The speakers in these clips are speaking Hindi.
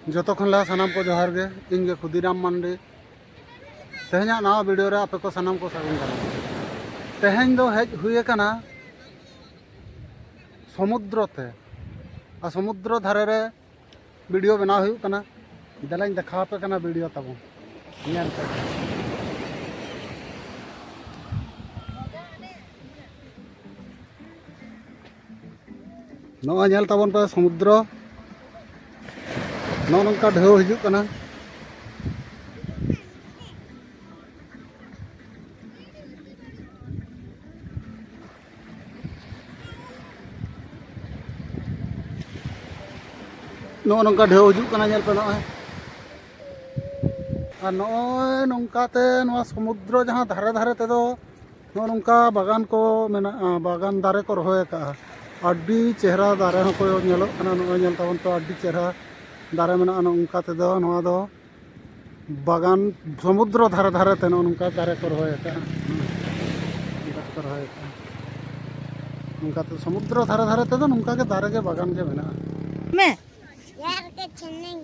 जो खन ला सानाम को जोहार गे इंगे खुदीराम मांडी तेहना नवा वीडियो रे आपे को सानाम को सागुन करा तेहन दो हेज हुए कना समुद्र ते आ समुद्र धारे रे वीडियो बना हुई कना दलाइन देखा पे कना वीडियो तबो नेल पे नो नेल तबन पे समुद्र नो नंका ढेउ हिजु कना नो नंका ढेउ हिजु कना नेल पे नोय आ नोय नंकाते नोआ समुद्र जहां धारे धारे ते दो नो नंका बागान को मेना बागान दारे को रहोय का अड्डी चेहरा दारे हो को नेलो कना नोय नेल तबन तो अड्डी चेहरा दारे मेना नंका ते दो नोआ दो बागान समुद्र धारे धारे ते नंका दारे को रहोय का नंका को रहोय का नंका तो समुद्र धारे धारे ते दो नंका के दारे के बागान के मेना मैं यार के चेन्नई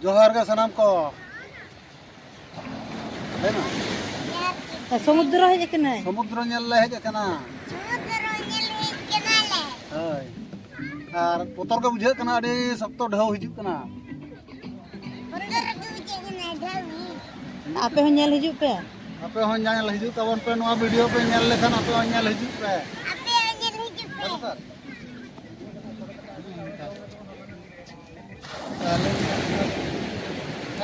जोहार के सनाम को है ना समुद्र है जे नहीं समुद्र नेल ले हेज कना समुद्र नेल हेज केना ले हय आर पोतर के बुझे कना अडी सख्तो ढेउ हिजु कना बंदर के बुझे केना ढावी आपे हो नेल हिजु पे आपे हो नेल हिजु तबन पे नोआ वीडियो पे नेल लेखन आपे हो नेल हिजु पे आपे नेल हेज पे सर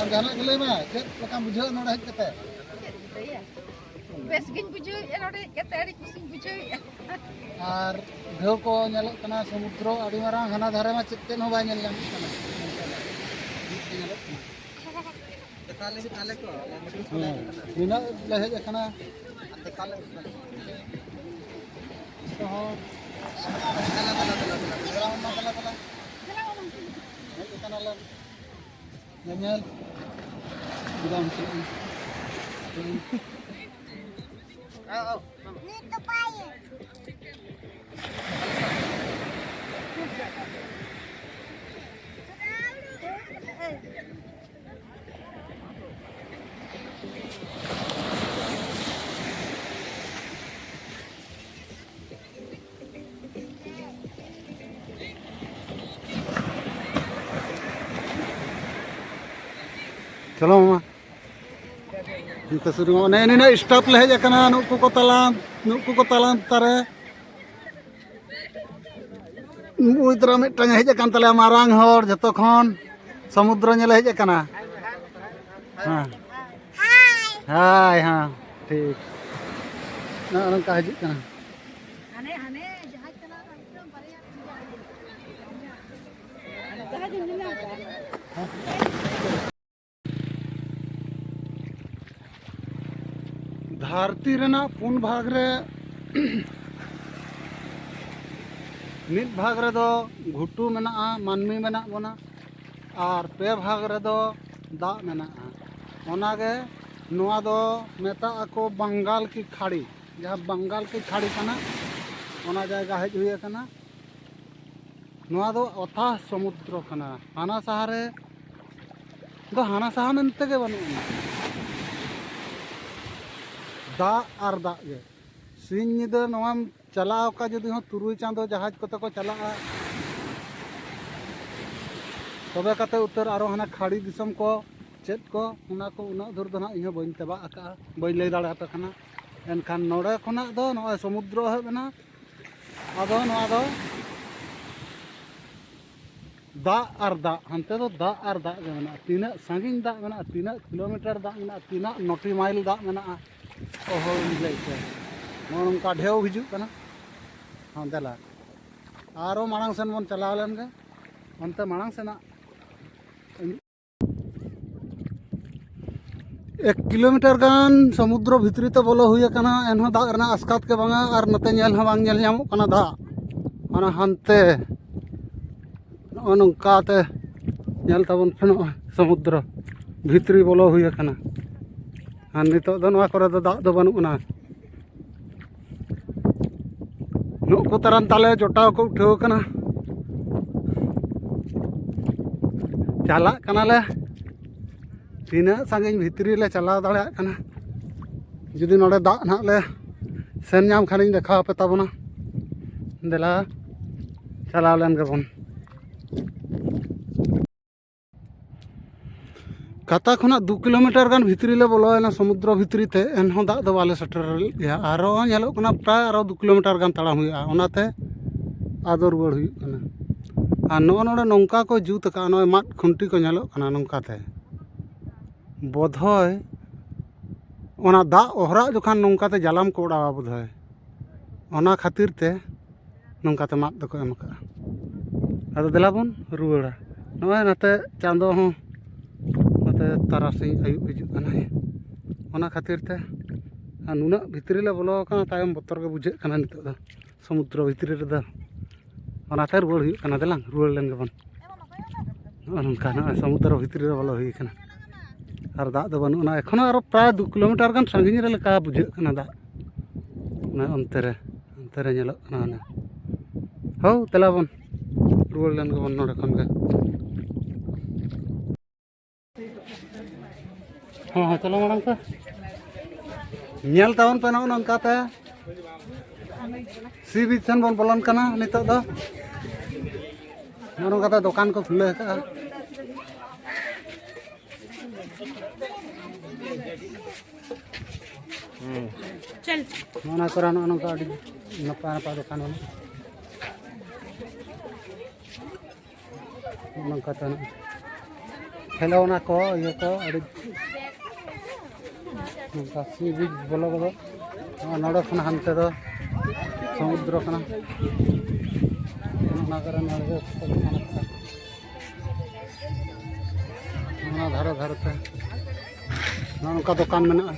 और जाना के ले मा चेक लका बुझे नोडे हेज कते बेस गिन बुझु एनोडे कते अडी खुशी बुझु और ढेउ को नेलक कना समुद्र अडी मारां हना धारे मा चेक तेन हो बाय नेल जाम कना ताले ताले को बिना ले हेज कना अंते काले तो कला कला कला कला kanalan nyanyal bilang ni to paye चलो मामा इनका शुरू नहीं नहीं नहीं स्टॉप ले हेज कना नुकु को तलाम तारे उतरा मिटन हेज कन तले मारांग हर जतो खन समुद्र नेल हेज कना हां हाय हां ठीक ना नंका हेज कना हने हने जहाज चला एकदम बढ़िया जहाज मिला धरती रेना पुन भाग रे मिद भाग रे दो घुटू मेना मानमी मेना बना और पे भाग रे दो दा मेना ओनागे नोआ दो मेता को बंगाल की खाड़ी जहाँ बंगाल की खाड़ी कना ओना जायगा हेज हुए कना नोआ दो अथाह समुद्र कना हाना सहारे दो हाना सहा मेनते के बनुना दा और दा गे सिंह निद नोम चलाव का जदि हो तुरुई चांदो जहाज कोते को चला तबे कते उत्तर आरो हना खाड़ी दिसम को चेत को उना को उना दूर दो ना इहो बइन तबा आका बइन लई दाड़ा पे खाना एनखान नोडे खना दो नोय समुद्र हे बना आदो नोआ दो दा और दा हनते दो दा और दा गे मेना तीना सांगिन दा मेना तीना किलोमीटर दा मेना तीना नोटी माइल दा मेना ओहो मिलैते नोनका ढेउ हिजु कना हां देला आरो मांग सेन बन चलाव लेन गे अंते मांग सेना 1 किलोमीटर गान समुद्र भितरी ते बोलो हुए कना एनहो दा रना आसकात के बांगा और नते नेल ह बांग नेल जामो कना दा अना हनते नोनका ते नेल तबन फेनो समुद्र भितरी बोलो हुए कना और नितो दो नोआ करे दो दा दो बनुना नुकु तारान ताले जोटाव को उठाव कना चालाक कनाले तीना सांगिन भितरी ले चलाव दाड़ा कना जुदी नोडे दाग ना ले सेन नाम खानिन देखा पे ताबोना देला चलाव लेन गबन कता खुना 2 किलोमीटर गान भितरी ले बोलोना समुद्र भितरी ते एनहो दाग दो बाले सेटर गया आरो नेलो कना प्राय आरो 2 किलोमीटर गान ताड़ाम हुआ ओनाते आदो रुवाड़ हुई कना आ नोडे नौका को जूत का नो माद खुंटी को नेलो कना नौकाते बोधय ओना दा ओहरा जोखान नौकाते जालाम को उड़ावा बोधय ओना खातिर ते नौकाते माद दको एम का आदो देलाबन रुवाड़ा नोय नाते चांदो हो नाते तारासिं आयुब हिजुग कना ओना खातिर ते नुना भितरी ले बोलो कना तायम बोतर के बुझे कना नितो दा समुद्र भितरी रे दा ओनाते रुवाड़ हुई कना देलां रुवाड़ लेन गबन नौका नोय समुद्र भितरी रे बोलो हुई कना और दाग दो बनूना एखोनो आरो प्राय 2 किलोमीटर गान सांगिन रे लेका बुझे कना दाग ना अंते रे नेलो कना ना हो तेलाबन रुवाड़ लेन गबन नोडे खन गे हाँ चलो माड़ांग पे नेल तावन पे नौकाते सी बीच सेन बन बोलन कना नितो दो नौकाते दुकान को खुले का चल मना करा नौका नपा नपा दुकान वाला नौकाते खेलौना को ये को नौका सी बीच बोलो बोलो नोडे खन हानते दो समुद्र कना ना करे नोडे ना धारे धारे ते नौका दुकान में नवा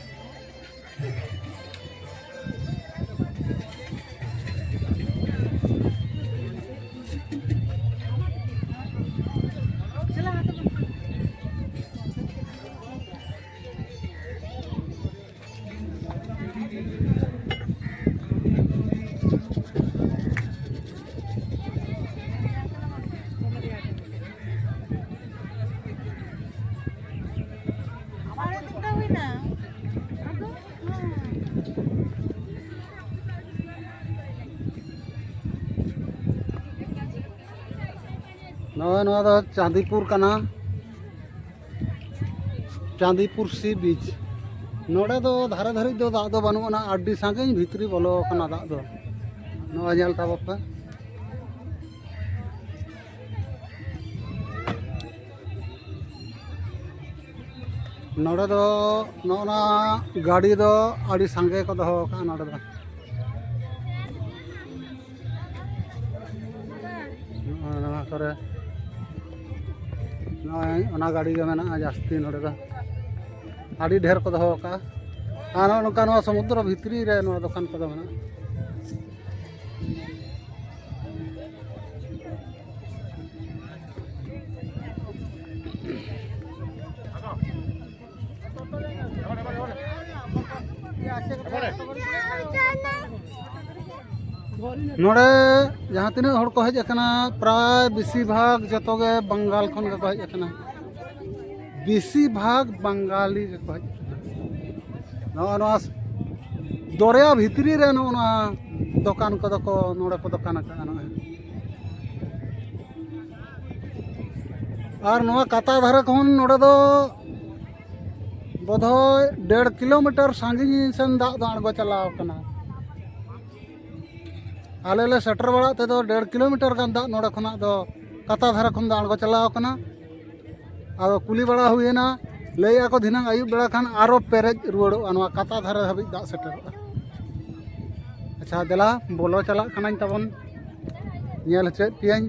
चांदीपुर कना चांदीपुर सी बीच नोडे दो धारे धारे दो दाग दो बनूना आडी सांगे भितरी बोलो कना दाग दो नवा नेल ताबो पे नोडे दो नोना गाड़ी दो आडी सांगे को दो का नोडे दो नवा करे ना गाड़ी के मेना जास्ती नोडे दो आड़ी ढेर को दो का नौका समुद्र भितरी रे दुकान को मेना नोडे जहाँ तीन हड़ को हज प्राय बेसी भाग जतोगे बंगाल खन के हज बेसी भाग बंगाली के हज दरिया भितरी रे दुकान को नोडे को दुकान और काता धारे खन नोडे दो बोधय 1.5 किलोमीटर सांगिन सेन दाग दो आड़गो चलाव कना आले ले सेटर बड़ा ते दो 1.5 किलोमीटर गान दाग नोडे खना दो काता धारे खन दो आड़गो चलाव कना आदो कुली बड़ा हुईना लैया को धिनांग आयुब बेड़ा खान आरो पेरेज रुवाड़ोआ नोआ काता धारे हाबि दाग सेटरोआ अच्छा देला बोलो चला कनाኝ तबन नेल चेद पियाኝ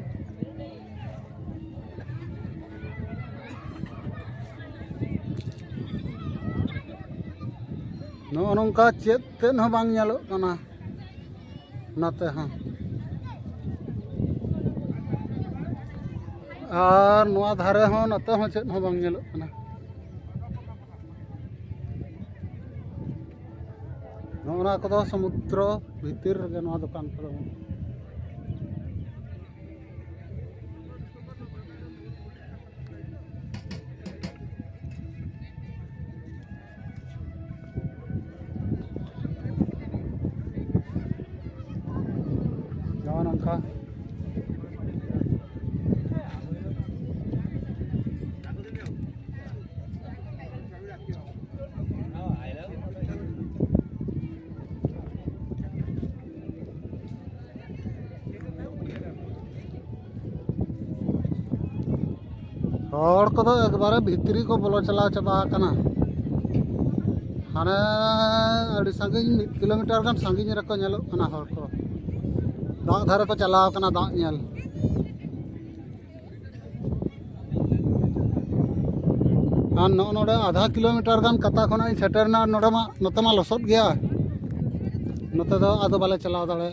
नौका चेद तेन हो बांग नेलो कना नाते हाँ और नोआ धारे हो नाते हो चेद हो बांग नेलो कना नोना को समुद्र भीतर रे नोआ दुकान को नौका हर को एकबारे भितरी को बोलो चला चाबा कना हाने अड़ी संगिन 1 किलोमीटर गान संगिन रको नेलो कना हर को दाग धारे को चलाव कना दाग नेल आन नोडे आधा किलोमीटर गान कता खना सेटरना नोडे मा नोते मा लसद गया नोते दो आदो बाले चलाव दाड़े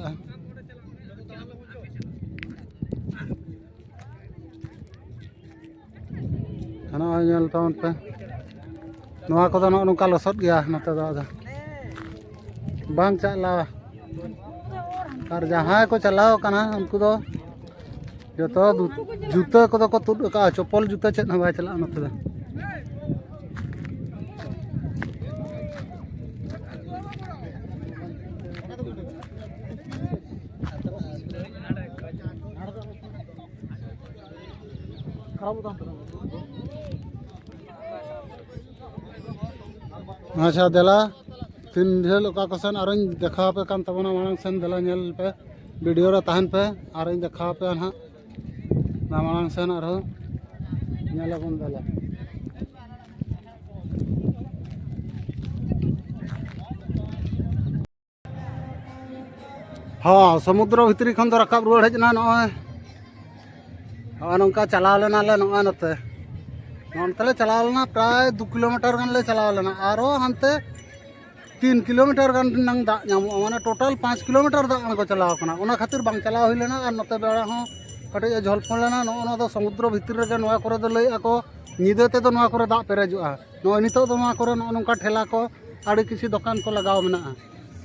हना नेल ताउन पे नोआ को नो नुका लसद गया नोते दो आदा बांग चला और जहाँ को चलाव कना उनको दो जो तो जूता को को तुद का चप्पल जूता चेत ना बाय चला नोते दो अच्छा देला तीन ढेल ओका कोसन आरो देखा पे कान तबना मांग सन देला नेल पे वीडियो रे तहन पे आरो देखा पे ना मांग सन आरो नेला बन देला हाँ समुद्र भितरी खन दो रकाब रुआड़ हेजना नय नौका चलाव लेना ले नय नते नोंतले चलाव लेना प्राय 2 किलोमीटर गान ले चलाव लेना आरो हानते 3 किलोमीटर गान नंग दा नामो माने टोटल 5 किलोमीटर दा को चलाव कना ओना खातिर बांग चलाव होई लेना और नते बेड़ा हो कटे झोल फोन लेना नो दो समुद्र भितर रे नोआ करे दो लई आको निदे ते दो नोआ करे दा पेरेजुआ नो नितो दो नोआ करे नोका ठेला को आड़ी किसी दुकान को लगाव मेना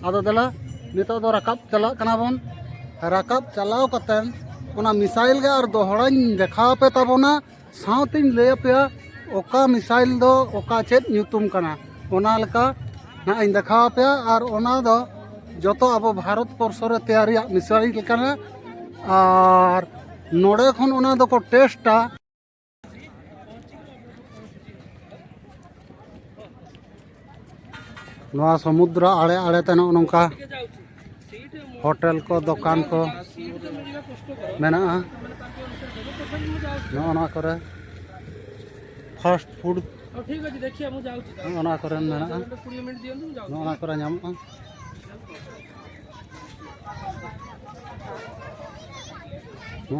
आदो दला नितो दो रकाब चला कना बन रकाब चलाव कतन ओना मिसाइल गे और दोहराñ देखाव पे तबोना साउतिन ले पे ओका मिसाइल दो ओका चेत ᱧᱩᱛᱩᱢ कना ओना लका ना इन देखाव पे और ओना दो जतो अब भारत वर्ष रे तैयारी मिसाइल कना और नोडे खन ओना दो को टेस्टा नोआ समुद्र आड़े आड़े ते नोंका होटल को दुकान को मेना ना करे फास्ट फूड ठीक अछि देखिए मु जाउ छी ना करे मेना 20 मिनट दियन मु जाउ ना करे नामो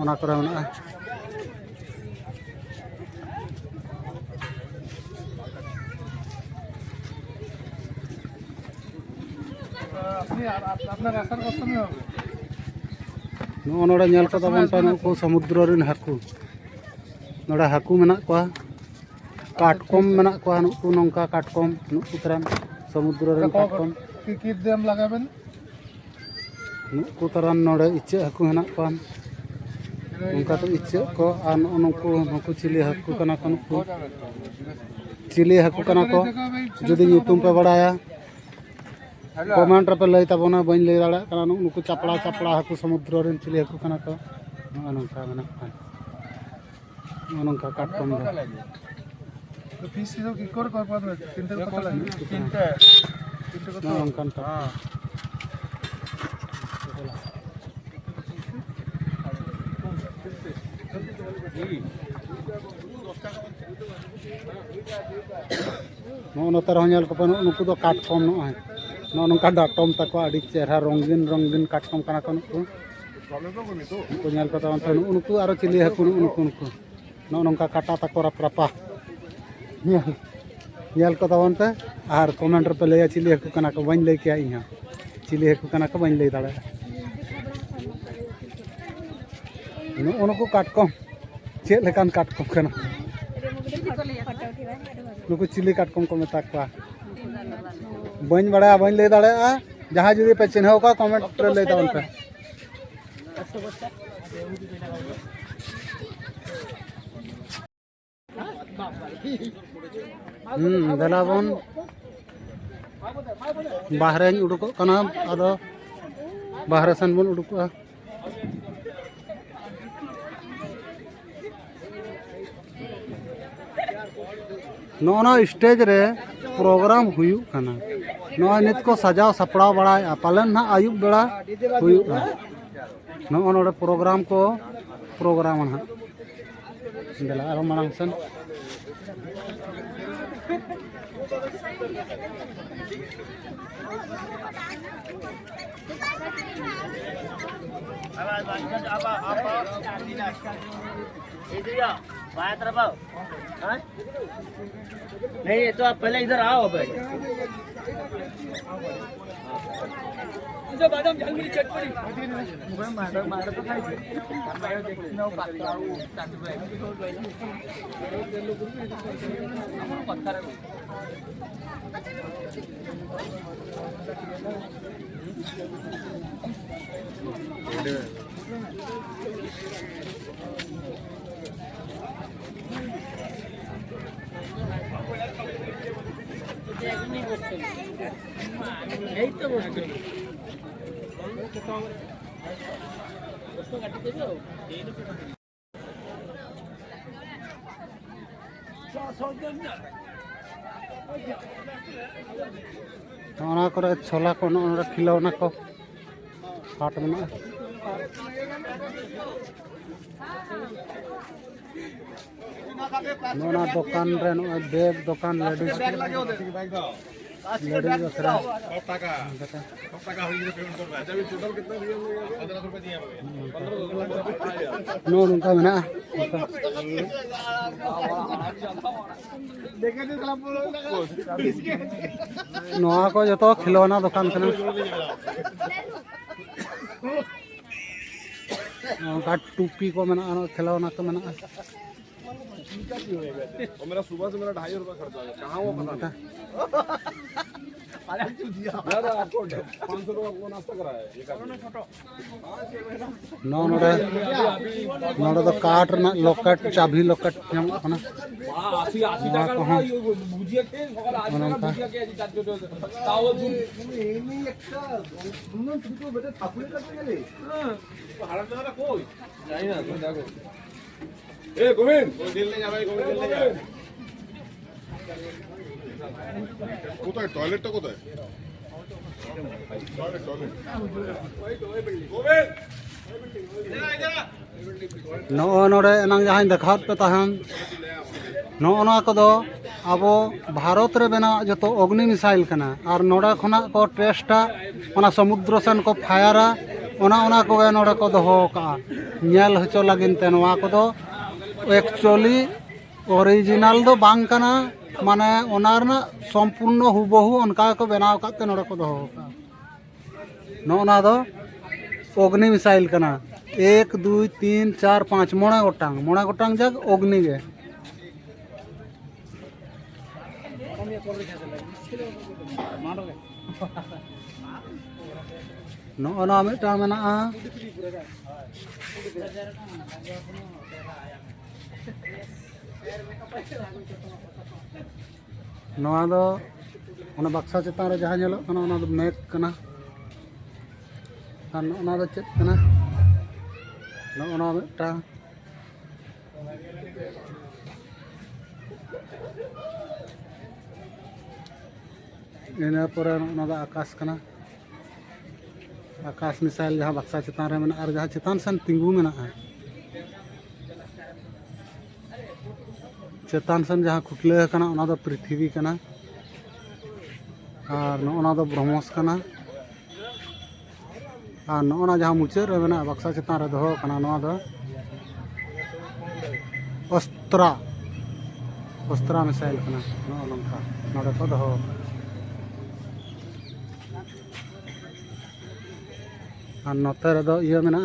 ना करे मेना अपना राशन कष्ट में हो नोडे नेल को तबन पे को समुद्र रिन हाकू नोडे हाकू मेना को काटकम मेना को नुकु नोंका काटकम नुकु तरन समुद्र रिन काटकम की देम लगाबेन नुकु तरन नोडे इचे हाकू हेना को उनका तो इचे को आन नुकु नुकु चिली हाकू कना को नुकु चिली हाकू कना को जदी यूट्यूब पे बड़ाया कमेंट पे लई तबना बन लई दाड़ा कना नुकु चपड़ा चपड़ा हाकू समुद्र रिन चिली हाकू कना को नोंका मेना नोंका काटकम दो तो पीस जो की कर पाद में तीनटे कत लागे तीनटे कत नोंका हां नोते रहल को नुकु दो काटकम नय नोंका डाटम तको आड़ी चेहरा रंगीन रंगीन काटकम कना को नुकु नुकु नेल को तन नुकु आरो चिली हाकु नुकु नुकु नोंका काटा तको रपरपा नेल को तवन पे और कमेंट पे लैया चिली हाकु कना को बन लई के इहा चिली हाकु कना को बन लई दाड़ा नुकु काटकम चेक लेकान काटकम कना नुकु चिली काटकम को मेता को बन बड़ा बन ले दाड़ा जहां जुदी पे चिन्ह का कमेंट पे ले तवन पे देलाबन बाहरे उडुको कना आदो बाहरे सन बन उडुको नौना स्टेज रे प्रोग्राम हुयुग कना नौय नित को सजाव सपड़ाव बड़ाया पालन ना आयुब बेड़ा हुयुगा नौ नोड़े प्रोग्राम को प्रोग्राम ना देला आरो मांग सन नहीं ये तो आप पहले इधर आओ भाई बादाम झालमुरी चटपटी यही तो वस्तु नौना करे छोला को नौना खिलौना को हाट में नौना दुकान रे नौना बैग दुकान लेडीज लेडीज बकरा नो उनका बना नौआ को जो तो खिलौना दुकान करना उनका टोपी को मना खिलौना को मना मेरा सुबह से मेरा 250 रुपया खर्चा है कहाँ वो पता यार आपको 500 रुपया को नाश्ता कराया है नौ नोड़े नोड़े तो काट ना लोकट चाबी लोकट हम अपना ए गोविंद दिल ले जा भाई गोविंद दिल ले जा কোথায় টয়লেটটা কোথায় টয়লেট গোবিন্দ नौ नोड़े एनांग जहाँ देखात पे तहन नौ को दो अब भारत रे बना जो तो अग्नि मिसाइल कना और नोड़ा खना को टेस्टा ओना समुद्र सेन को फायरा ओना को नोड़े को दोहो का नेल हचो लगिन ते नोआ को दो एक्चुअली ओरिजिनल दो बांग कना माने ओनार ना संपूर्ण हुबहु उनका को बनाव काते नोड़े को दोहो का नोना दो अग्नि मिसाइल कना 1 2 3 4 5 मोड़ा गोटांग जग अग्नि गे नोना मिटा मेना नोआ दो ओना बक्सा चेतान रे जहां नेलो कना ओना दो मैक कना और ओना दो चेत कना नोना मिटा इना पर ओना दो आकाश कना आकाश मिसाइल जहां बक्सा चेतान रे मेना और जहां चेतान सन तिंगू मेना चेतान सन जहाँ खुटले कना ओना दो पृथ्वी कना और नोना दो ब्रह्मोस कना और नोना जहाँ मुचाद रे मेना बक्सा चेतान रे दोहो कना नोआ दो अस्त्रा मिसाइल कना नोका नोडे को दोहो और नोते रे दो इया मेना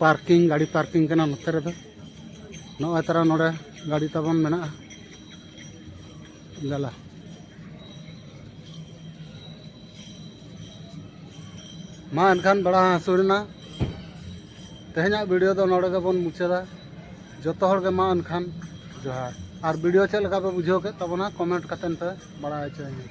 पार्किंग गाड़ी पार्किंग करना नोते रे दो नोए तरह नोडे गाड़ी तबन मेना जला मा एनखान बड़ा हसुरना तेहना वीडियो दो नोडे गेबन मुचादा जतो हर गे मा एनखान जोहार और वीडियो चल लगा पे बुझो के तब ना कमेंट कतन पे बड़ा चाहिए।